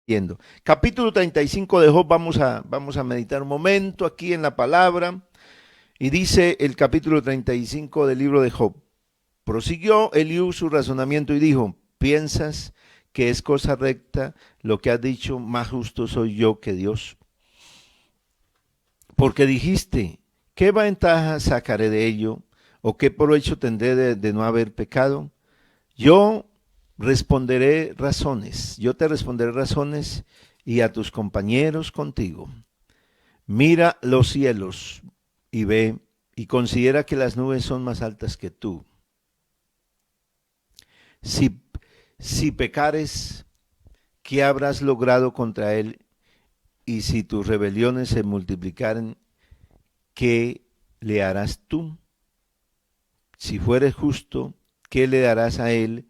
Yendo. Capítulo 35 de Job, vamos a meditar un momento aquí en la palabra. Y dice el capítulo 35 del libro de Job. Prosiguió Eliú su razonamiento y dijo, ¿piensas que es cosa recta lo que has dicho? Más justo soy yo que Dios. Porque dijiste, ¿qué ventaja sacaré de ello? ¿O qué provecho tendré de no haber pecado? Yo yo te responderé razones y a tus compañeros contigo. Mira los cielos y ve y considera que las nubes son más altas que tú. Si, si pecares, ¿qué habrás logrado contra él? Y si tus rebeliones se multiplicaren, ¿qué le harás tú? Si fueres justo, ¿qué le darás a él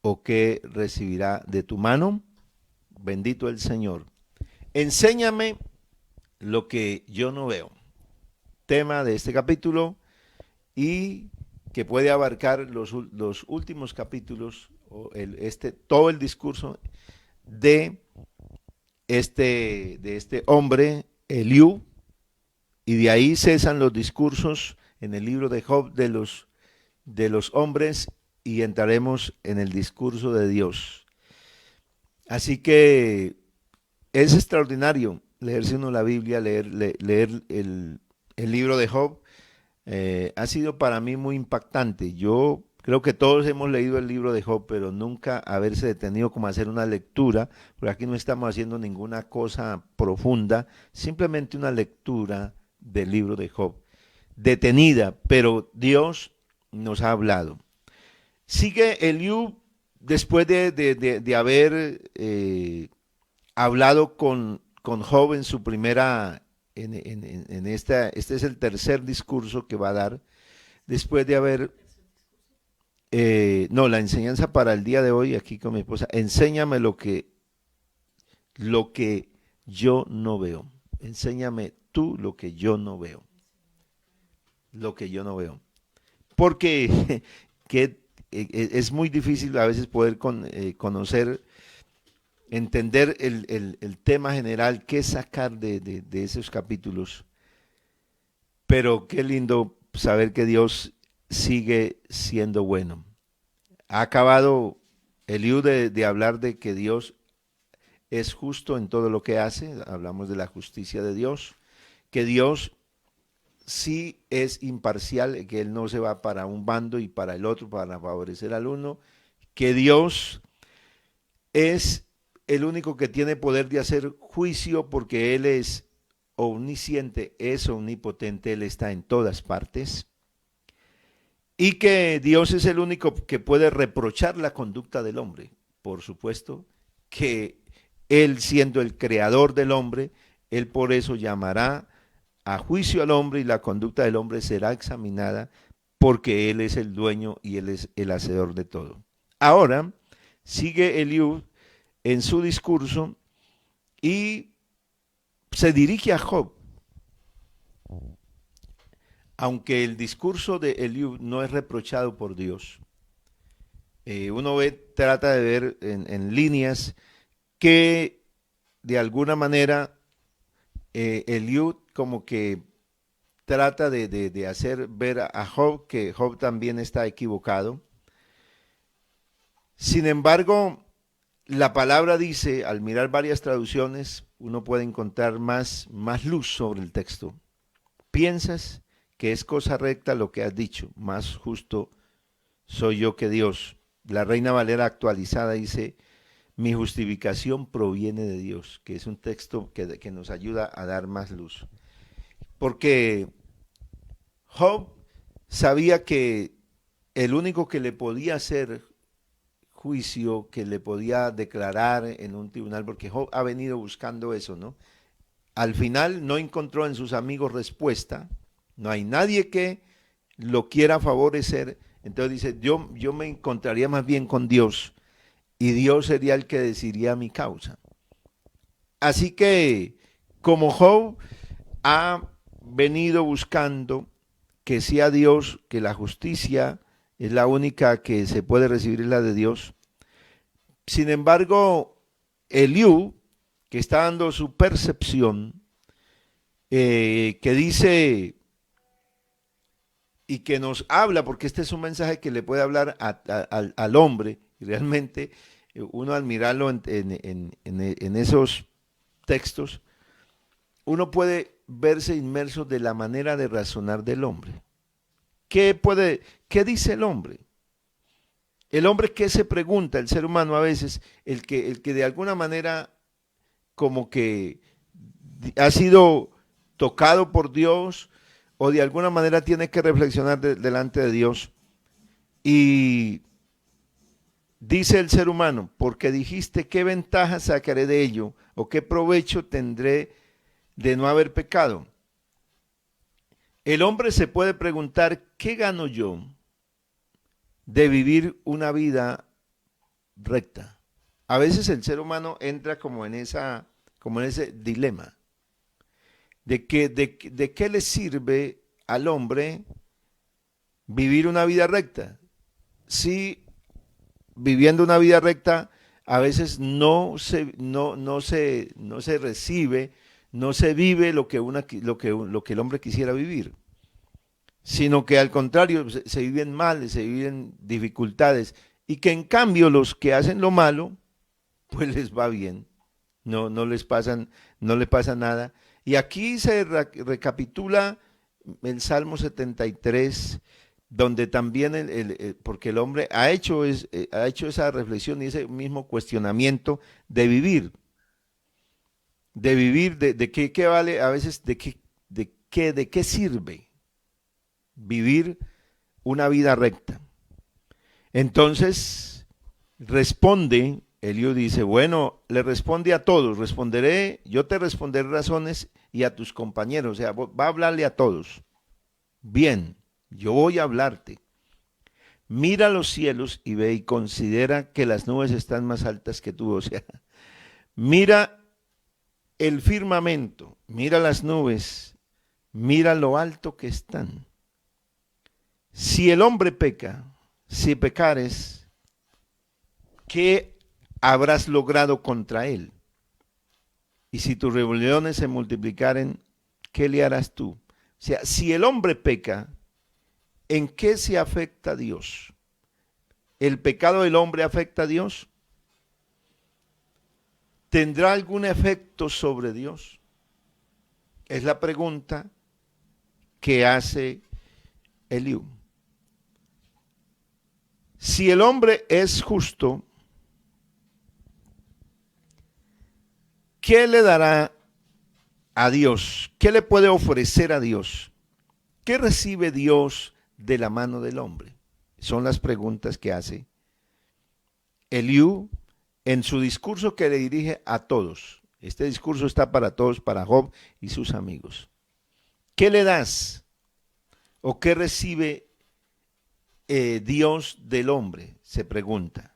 o qué recibirá de tu mano? Bendito el Señor. Enséñame lo que yo no veo. Tema de este capítulo y que puede abarcar los últimos capítulos, o todo el discurso de este hombre, Eliú, y de ahí cesan los discursos en el libro de Job de los hombres y entraremos en el discurso de Dios. Así que es extraordinario leerse uno la Biblia, leer el libro de Job. Ha sido para mí muy impactante. Yo creo que todos hemos leído el libro de Job, pero nunca haberse detenido como a hacer una lectura, porque aquí no estamos haciendo ninguna cosa profunda, simplemente una lectura del libro de Job. Detenida, pero Dios nos ha hablado. Sigue Eliú después de haber hablado con Job en su primera, este es el tercer discurso que va a dar, después de haber, no, la enseñanza para el día de hoy, aquí con mi esposa, enséñame lo que yo no veo, enséñame tú lo que yo no veo, lo que yo no veo, porque que, es muy difícil a veces poder conocer, entender el tema general, qué sacar de esos capítulos. Pero qué lindo saber que Dios sigue siendo bueno. Ha acabado Eliú de hablar de que Dios es justo en todo lo que hace. Hablamos de la justicia de Dios. Que Dios sí es imparcial, que Él no se va para un bando y para el otro para favorecer al uno. Que Dios es el único que tiene poder de hacer juicio porque Él es omnisciente, es omnipotente, Él está en todas partes. Y que Dios es el único que puede reprochar la conducta del hombre. Por supuesto que Él siendo el creador del hombre, Él por eso llamará a juicio al hombre y la conducta del hombre será examinada porque Él es el dueño y Él es el hacedor de todo. Ahora sigue Eliú en su discurso y se dirige a Job. Aunque el discurso de Eliú no es reprochado por Dios, trata de ver en líneas que de alguna manera Eliú como que trata de hacer ver a Job que Job también está equivocado. Sin embargo, la palabra dice, al mirar varias traducciones, uno puede encontrar más luz sobre el texto. Piensas que es cosa recta lo que has dicho, más justo soy yo que Dios. La Reina Valera actualizada dice, mi justificación proviene de Dios, que es un texto que nos ayuda a dar más luz. Porque Job sabía que el único que le podía hacer juicio, que le podía declarar en un tribunal, porque Job ha venido buscando eso, ¿no? Al final no encontró en sus amigos respuesta, no hay nadie que lo quiera favorecer, entonces dice, yo me encontraría más bien con Dios y Dios sería el que decidiría mi causa. Así que como Job ha venido buscando que sea Dios, que la justicia es la única que se puede recibir, es la de Dios. Sin embargo, Eliú que está dando su percepción, que dice y que nos habla, porque este es un mensaje que le puede hablar al hombre, y realmente uno al mirarlo en esos textos, uno puede verse inmerso de la manera de razonar del hombre. ¿Qué dice el hombre? El hombre, ¿qué se pregunta? El ser humano a veces, el que de alguna manera como que ha sido tocado por Dios o de alguna manera tiene que reflexionar delante de Dios. Y dice el ser humano, porque dijiste, ¿qué ventaja sacaré de ello? ¿O qué provecho tendré de no haber pecado? El hombre se puede preguntar, ¿qué gano yo de vivir una vida recta? A veces el ser humano entra como en ese dilema de qué le sirve al hombre vivir una vida recta. Si viviendo una vida recta a veces no se recibe, no se vive lo que el hombre quisiera vivir, sino que al contrario se viven mal, se viven dificultades, y que en cambio los que hacen lo malo, pues les va bien, no les pasa nada. Y aquí se recapitula el Salmo 73, donde también, porque el hombre ha hecho esa reflexión y ese mismo cuestionamiento de vivir, de qué vale, a veces de qué sirve vivir una vida recta. Entonces responde, Eliú dice, bueno, le responde a todos, yo te responderé razones y a tus compañeros, o sea, va a hablarle a todos. Bien, yo voy a hablarte. Mira los cielos y ve y considera que las nubes están más altas que tú, o sea, mira el firmamento, mira las nubes, mira lo alto que están. Si el hombre peca, si pecares, ¿qué habrás logrado contra él? Y si tus rebeliones se multiplicaren, ¿qué le harás tú? O sea, si el hombre peca, ¿en qué se afecta a Dios? ¿El pecado del hombre afecta a Dios? ¿Tendrá algún efecto sobre Dios? Es la pregunta que hace Eliú. Si el hombre es justo, ¿qué le dará a Dios? ¿Qué le puede ofrecer a Dios? ¿Qué recibe Dios de la mano del hombre? Son las preguntas que hace Eliú en su discurso que le dirige a todos. Este discurso está para todos, para Job y sus amigos. ¿Qué le das o qué recibe Dios del hombre? Se pregunta.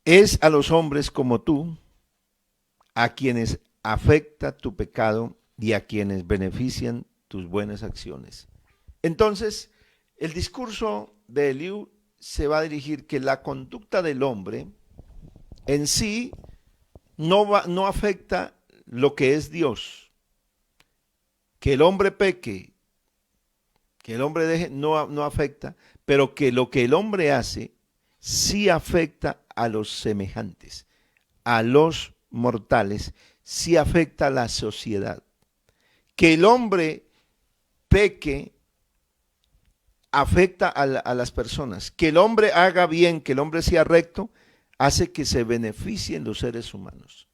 Es a los hombres como tú, a quienes afecta tu pecado y a quienes benefician tus buenas acciones. Entonces, el discurso de Eliú se va a dirigir que la conducta del hombre en sí no afecta lo que es Dios. Que el hombre peque, que el hombre deje, no afecta, pero que lo que el hombre hace sí afecta a los semejantes, a los mortales, sí afecta a la sociedad. Que el hombre peque afecta a las personas. Que el hombre haga bien, que el hombre sea recto, hace que se beneficien los seres humanos.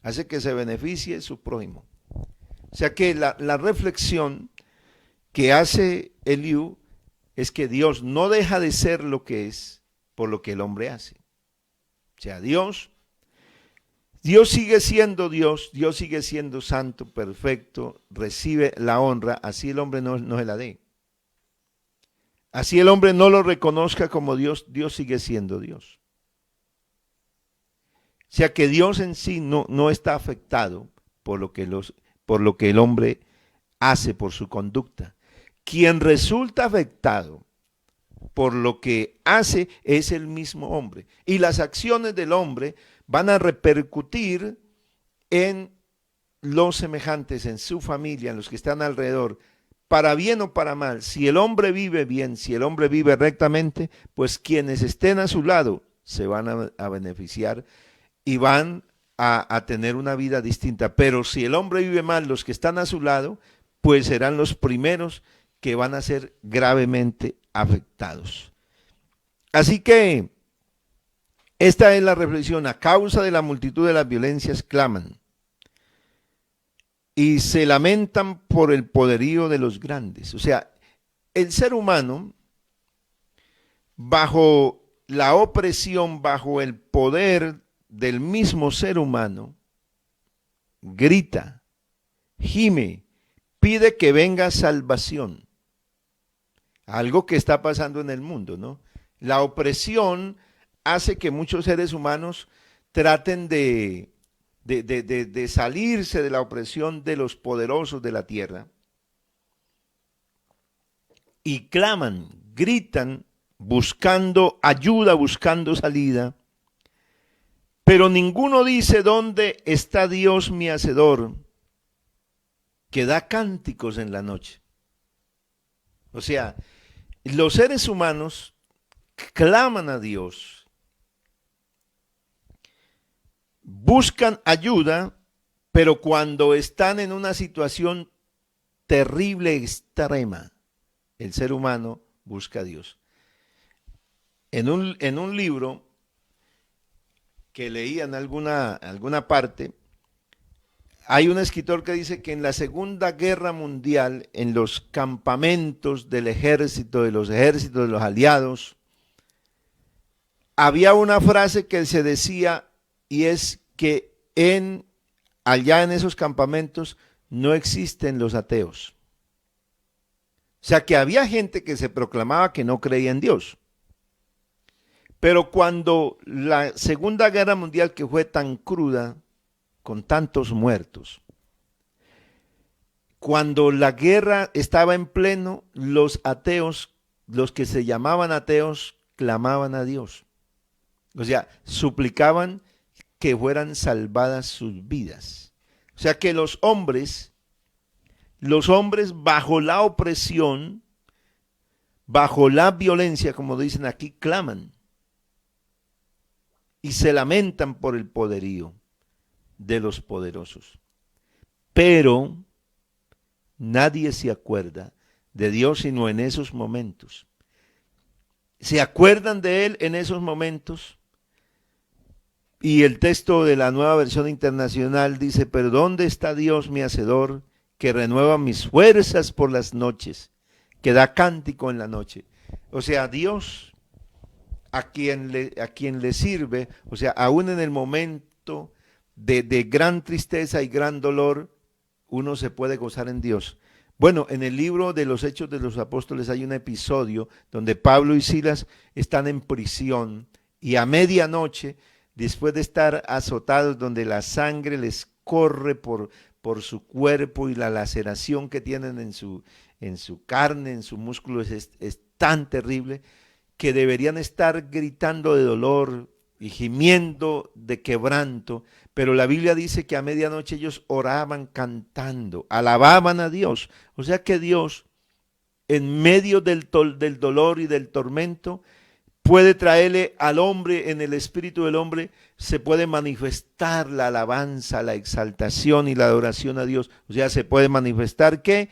Hace que se beneficie su prójimo. O sea que la reflexión que hace Eliú es que Dios no deja de ser lo que es por lo que el hombre hace. O sea, Dios sigue siendo Dios, Dios sigue siendo santo, perfecto, recibe la honra, así el hombre no se la dé. Así el hombre no lo reconozca como Dios, Dios sigue siendo Dios. O sea que Dios en sí no está afectado por lo que el hombre hace, por su conducta. Quien resulta afectado por lo que hace es el mismo hombre. Y las acciones del hombre van a repercutir en los semejantes, en su familia, en los que están alrededor, para bien o para mal. Si el hombre vive bien, si el hombre vive rectamente, pues quienes estén a su lado se van a beneficiar y van a tener una vida distinta. Pero si el hombre vive mal, los que están a su lado, pues serán los primeros que van a ser gravemente afectados. Así que esta es la reflexión. A causa de la multitud de las violencias claman y se lamentan por el poderío de los grandes. O sea, el ser humano, bajo la opresión, bajo el poder del mismo ser humano, grita, gime, pide que venga salvación. Algo que está pasando en el mundo, ¿no? La opresión hace que muchos seres humanos traten de salirse de la opresión de los poderosos de la tierra y claman, gritan, buscando ayuda, buscando salida, pero ninguno dice dónde está Dios mi hacedor, que da cánticos en la noche. O sea, los seres humanos claman a Dios, buscan ayuda, pero cuando están en una situación terrible, extrema, el ser humano busca a Dios. En un libro que leí en alguna parte, hay un escritor que dice que en la Segunda Guerra Mundial, en los campamentos del ejército, de los ejércitos de los aliados, había una frase que se decía, y es que allá en esos campamentos no existen los ateos. O sea que había gente que se proclamaba que no creía en Dios. Pero cuando la Segunda Guerra Mundial, que fue tan cruda, con tantos muertos, cuando la guerra estaba en pleno, los ateos, los que se llamaban ateos, clamaban a Dios. O sea, suplicaban que fueran salvadas sus vidas. O sea que los hombres bajo la opresión, bajo la violencia, como dicen aquí, claman y se lamentan por el poderío de los poderosos. Pero nadie se acuerda de Dios sino en esos momentos. Se acuerdan de Él en esos momentos. Y el texto de la Nueva Versión Internacional dice, pero ¿dónde está Dios mi hacedor, que renueva mis fuerzas por las noches, que da cántico en la noche? O sea, Dios a quien le sirve, o sea, aún en el momento de gran tristeza y gran dolor, uno se puede gozar en Dios. Bueno, en el libro de los Hechos de los Apóstoles hay un episodio donde Pablo y Silas están en prisión y a medianoche, después de estar azotados, donde la sangre les corre por su cuerpo y la laceración que tienen en su carne, en su músculo es tan terrible que deberían estar gritando de dolor y gimiendo de quebranto, pero la Biblia dice que a medianoche ellos oraban cantando, alababan a Dios. O sea que Dios, en medio del dolor y del tormento, puede traerle al hombre, en el espíritu del hombre, se puede manifestar la alabanza, la exaltación y la adoración a Dios. O sea, se puede manifestar que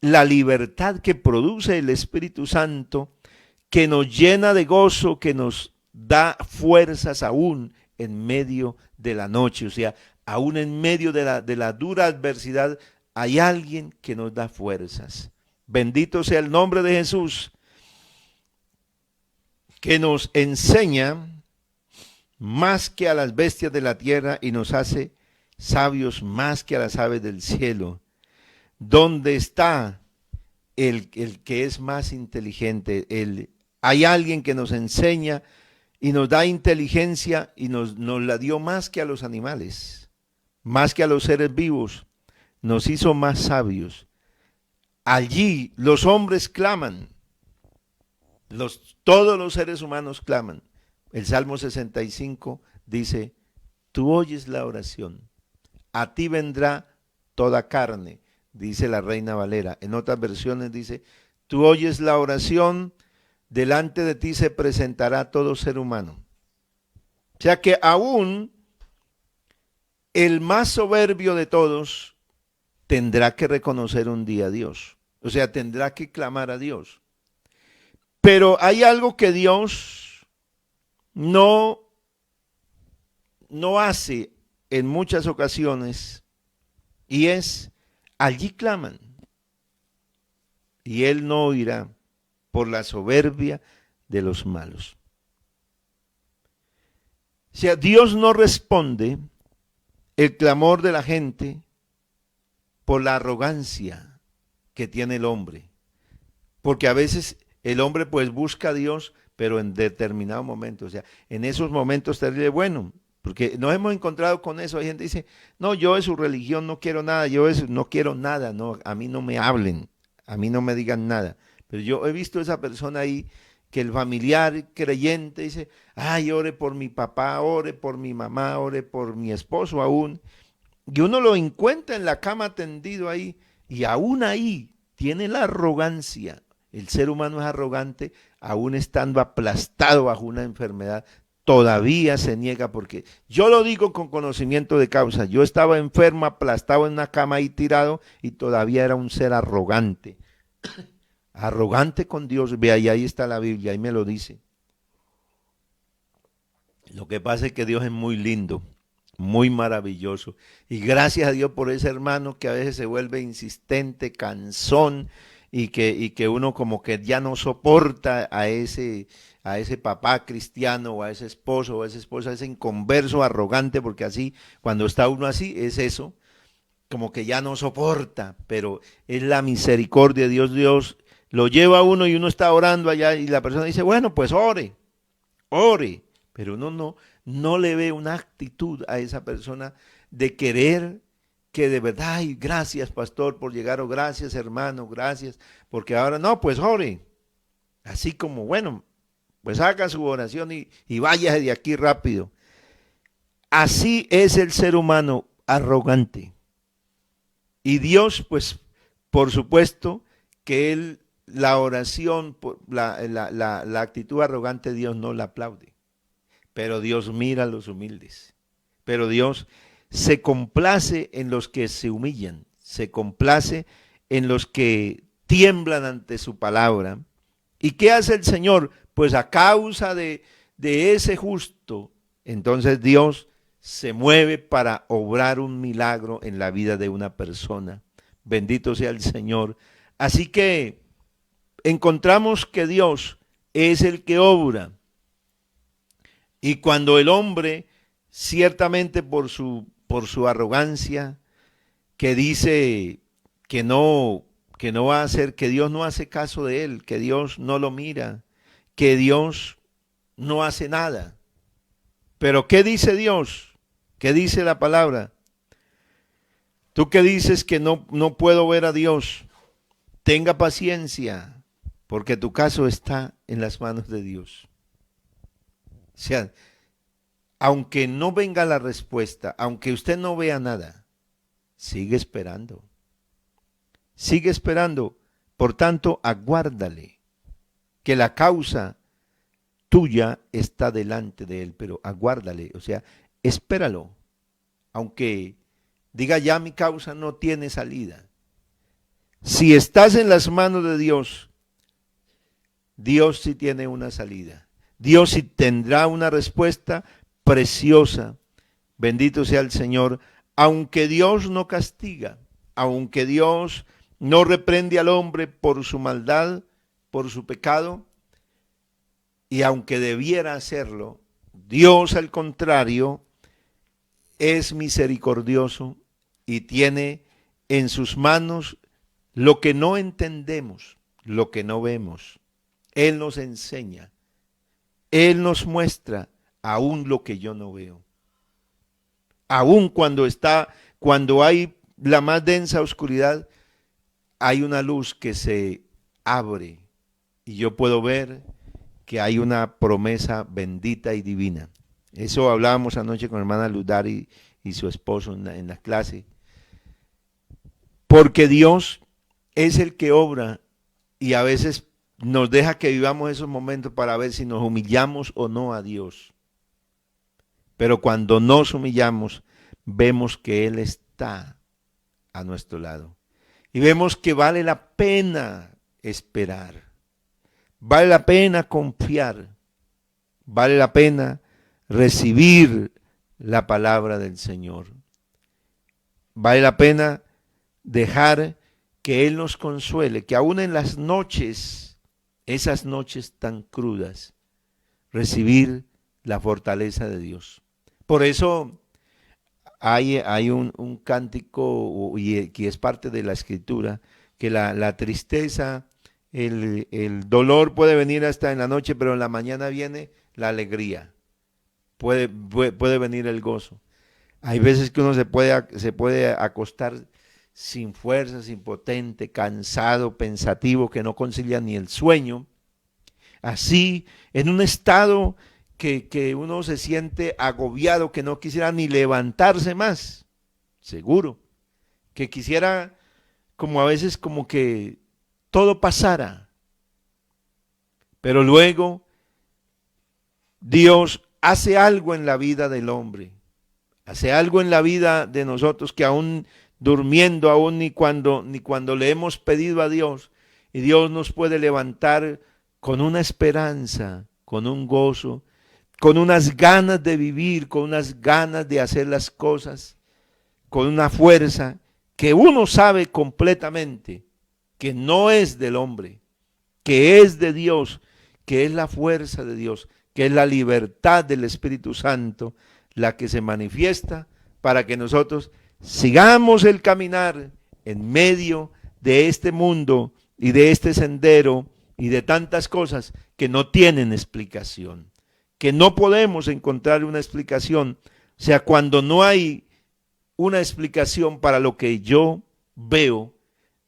la libertad que produce el Espíritu Santo, que nos llena de gozo, que nos da fuerzas aún en medio de la noche. O sea, aún en medio de la dura adversidad, hay alguien que nos da fuerzas. Bendito sea el nombre de Jesús, que nos enseña más que a las bestias de la tierra y nos hace sabios más que a las aves del cielo. ¿Dónde está el que es más inteligente? Hay alguien que nos enseña y nos da inteligencia y nos la dio más que a los animales, más que a los seres vivos, nos hizo más sabios. Allí los hombres claman, todos los seres humanos claman. El Salmo 65 dice, tú oyes la oración. A ti vendrá toda carne, dice la Reina Valera. En otras versiones dice, tú oyes la oración, delante de ti se presentará todo ser humano. O sea que aún el más soberbio de todos tendrá que reconocer un día a Dios. O sea, tendrá que clamar a Dios. Pero hay algo que Dios no hace en muchas ocasiones, y es, allí claman, y Él no oirá por la soberbia de los malos. O sea, Dios no responde el clamor de la gente por la arrogancia que tiene el hombre. Porque a veces el hombre pues busca a Dios, pero en determinado momento, o sea, en esos momentos terribles, bueno, porque nos hemos encontrado con eso. Hay gente que dice, no, yo de su religión no quiero nada, yo de eso no quiero nada, no, a mí no me hablen, a mí no me digan nada. Pero yo he visto esa persona ahí que el familiar creyente dice, ay, ore por mi papá, ore por mi mamá, ore por mi esposo aún. Y uno lo encuentra en la cama tendido ahí, y aún ahí tiene la arrogancia. El ser humano es arrogante, aún estando aplastado bajo una enfermedad, todavía se niega, porque yo lo digo con conocimiento de causa. Yo estaba enfermo, aplastado en una cama ahí tirado, y todavía era un ser arrogante. Arrogante con Dios. Vea, y ahí está la Biblia, ahí me lo dice. Lo que pasa es que Dios es muy lindo, muy maravilloso. Y gracias a Dios por ese hermano que a veces se vuelve insistente, cansón, y que uno como que ya no soporta a ese papá cristiano, o a ese esposo o a esa esposa, ese inconverso, arrogante, porque así, cuando está uno así, es eso, como que ya no soporta, pero es la misericordia de Dios. Dios lo lleva a uno y uno está orando allá y la persona dice, bueno, pues ore, ore, pero uno no le ve una actitud a esa persona de querer que de verdad, ay, gracias pastor por llegar, o gracias hermano, gracias, porque ahora no, pues ore, así como, bueno, pues haga su oración y váyase de aquí rápido. Así es el ser humano arrogante. Y Dios, pues, por supuesto, que Él, la oración, la actitud arrogante, Dios no la aplaude. Pero Dios mira a los humildes. Pero Dios se complace en los que se humillan, se complace en los que tiemblan ante su palabra. ¿Y qué hace el Señor? Pues a causa de ese justo, entonces Dios se mueve para obrar un milagro en la vida de una persona. Bendito sea el Señor. Así que encontramos que Dios es el que obra. Y cuando el hombre, ciertamente por su arrogancia, que dice que no va a hacer, que Dios no hace caso de él, que Dios no lo mira, que Dios no hace nada. Pero ¿qué dice Dios? ¿Qué dice la palabra? Tú que dices que no puedo ver a Dios, tenga paciencia, porque tu caso está en las manos de Dios. O sea, aunque no venga la respuesta, aunque usted no vea nada, sigue esperando. Sigue esperando. Por tanto, aguárdale, que la causa tuya está delante de él, pero aguárdale, o sea, espéralo. Aunque diga, ya mi causa no tiene salida. Si estás en las manos de Dios, Dios sí tiene una salida. Dios sí tendrá una respuesta preciosa. Bendito sea el Señor. Aunque Dios no castiga, aunque Dios no reprende al hombre por su maldad, por su pecado, y aunque debiera hacerlo, Dios al contrario es misericordioso y tiene en sus manos lo que no entendemos, lo que no vemos. Él nos enseña, Él nos muestra aún lo que yo no veo. Aún cuando hay la más densa oscuridad, hay una luz que se abre y yo puedo ver que hay una promesa bendita y divina. Eso hablábamos anoche con hermana Ludari y su esposo en la clase. Porque Dios es el que obra y a veces nos deja que vivamos esos momentos para ver si nos humillamos o no a Dios. Pero cuando nos humillamos, vemos que Él está a nuestro lado. Y vemos que vale la pena esperar. Vale la pena confiar. Vale la pena recibir la palabra del Señor. Vale la pena dejar que Él nos consuele, que aún en las noches, esas noches tan crudas, recibir la fortaleza de Dios. Por eso hay un cántico que es parte de la Escritura, que la tristeza, el dolor puede venir hasta en la noche, pero en la mañana viene la alegría, puede venir el gozo. Hay veces que uno se puede acostar sin fuerzas, impotente, cansado, pensativo, que no concilia ni el sueño. Así, en un estado que uno se siente agobiado, que no quisiera ni levantarse más, seguro, que quisiera como a veces como que todo pasara. Pero luego Dios hace algo en la vida del hombre, hace algo en la vida de nosotros que aún durmiendo, aún ni cuando le hemos pedido a Dios, y Dios nos puede levantar con una esperanza, con un gozo, con unas ganas de vivir, con unas ganas de hacer las cosas, con una fuerza que uno sabe completamente que no es del hombre, que es de Dios, que es la fuerza de Dios, que es la libertad del Espíritu Santo, la que se manifiesta para que nosotros sigamos el caminar en medio de este mundo y de este sendero y de tantas cosas que no tienen explicación, que no podemos encontrar una explicación. O sea, cuando no hay una explicación para lo que yo veo,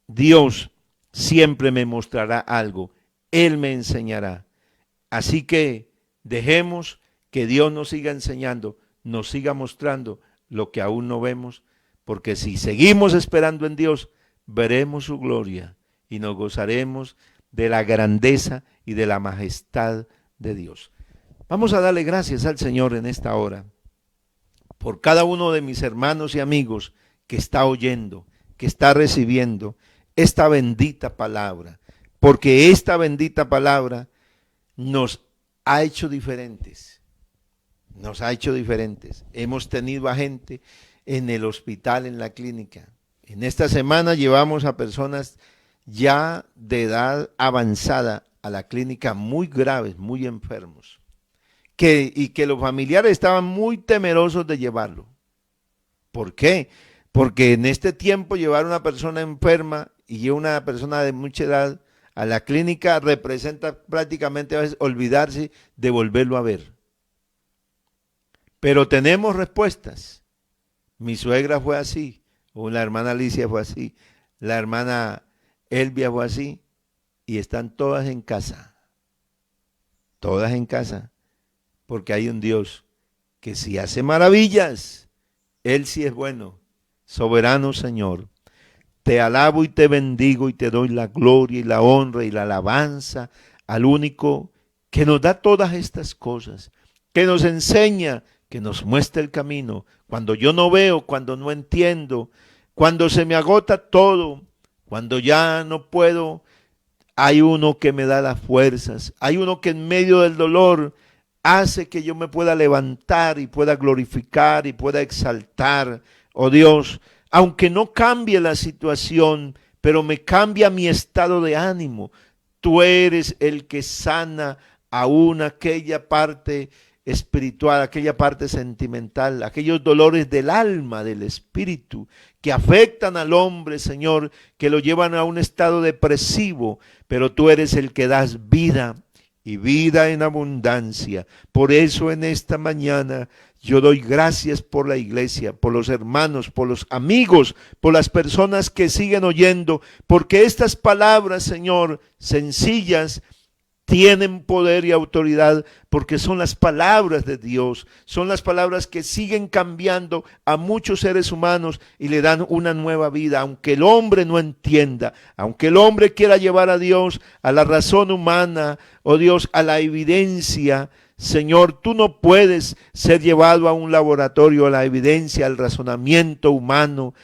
Dios siempre me mostrará algo, Él me enseñará. Así que dejemos que Dios nos siga enseñando, nos siga mostrando lo que aún no vemos, porque si seguimos esperando en Dios, veremos su gloria y nos gozaremos de la grandeza y de la majestad de Dios. Vamos a darle gracias al Señor en esta hora por cada uno de mis hermanos y amigos que está oyendo, que está recibiendo esta bendita palabra, porque esta bendita palabra nos ha hecho diferentes, nos ha hecho diferentes. Hemos tenido a gente en el hospital, en la clínica. En esta semana llevamos a personas ya de edad avanzada a la clínica muy graves, muy enfermos, y que los familiares estaban muy temerosos de llevarlo. ¿Por qué? Porque en este tiempo llevar a una persona enferma y una persona de mucha edad a la clínica representa prácticamente a veces olvidarse de volverlo a ver. Pero tenemos respuestas. Mi suegra fue así, o la hermana Alicia fue así, la hermana Elvia fue así, y están todas en casa, porque hay un Dios que si hace maravillas, Él sí es bueno, soberano Señor. Te alabo y te bendigo y te doy la gloria y la honra y la alabanza al único que nos da todas estas cosas, que nos enseña, que nos muestra el camino. Cuando yo no veo, cuando no entiendo, cuando se me agota todo, cuando ya no puedo, hay uno que me da las fuerzas, hay uno que en medio del dolor hace que yo me pueda levantar y pueda glorificar y pueda exaltar. Oh Dios, aunque no cambie la situación, pero me cambia mi estado de ánimo. Tú eres el que sana aún aquella parte espiritual, aquella parte sentimental, aquellos dolores del alma, del espíritu, que afectan al hombre, Señor, que lo llevan a un estado depresivo, pero tú eres el que das vida y vida en abundancia. Por eso en esta mañana yo doy gracias por la iglesia, por los hermanos, por los amigos, por las personas que siguen oyendo, porque estas palabras, Señor, sencillas, tienen poder y autoridad porque son las palabras de Dios, son las palabras que siguen cambiando a muchos seres humanos y le dan una nueva vida, aunque el hombre no entienda, aunque el hombre quiera llevar a Dios a la razón humana, oh Dios, a la evidencia. Señor, tú no puedes ser llevado a un laboratorio, a la evidencia, al razonamiento humano,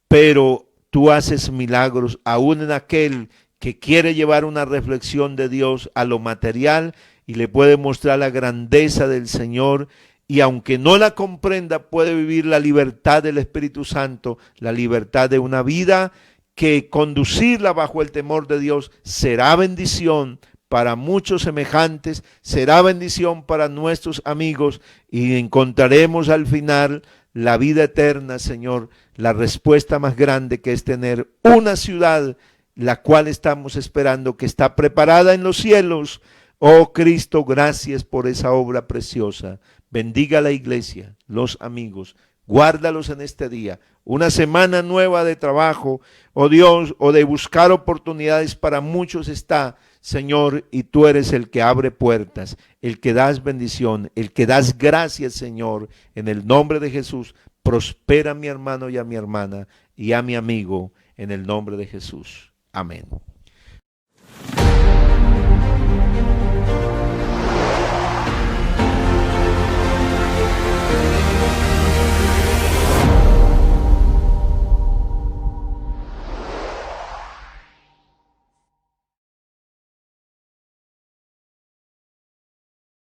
pero tú haces milagros aún en aquel que quiere llevar una reflexión de Dios a lo material y le puede mostrar la grandeza del Señor, y aunque no la comprenda, puede vivir la libertad del Espíritu Santo, la libertad de una vida que conducirla bajo el temor de Dios será bendición para muchos semejantes, será bendición para nuestros amigos, y encontraremos al final la vida eterna, Señor, la respuesta más grande, que es tener una ciudad, la cual estamos esperando, que está preparada en los cielos. Oh Cristo, gracias por esa obra preciosa. Bendiga a la iglesia, los amigos, guárdalos en este día. Una semana nueva de trabajo, oh Dios, o de buscar oportunidades para muchos está, Señor, y tú eres el que abre puertas, el que das bendición, el que das gracias, Señor. En el nombre de Jesús, prospera a mi hermano y a mi hermana y a mi amigo, en el nombre de Jesús. Amén.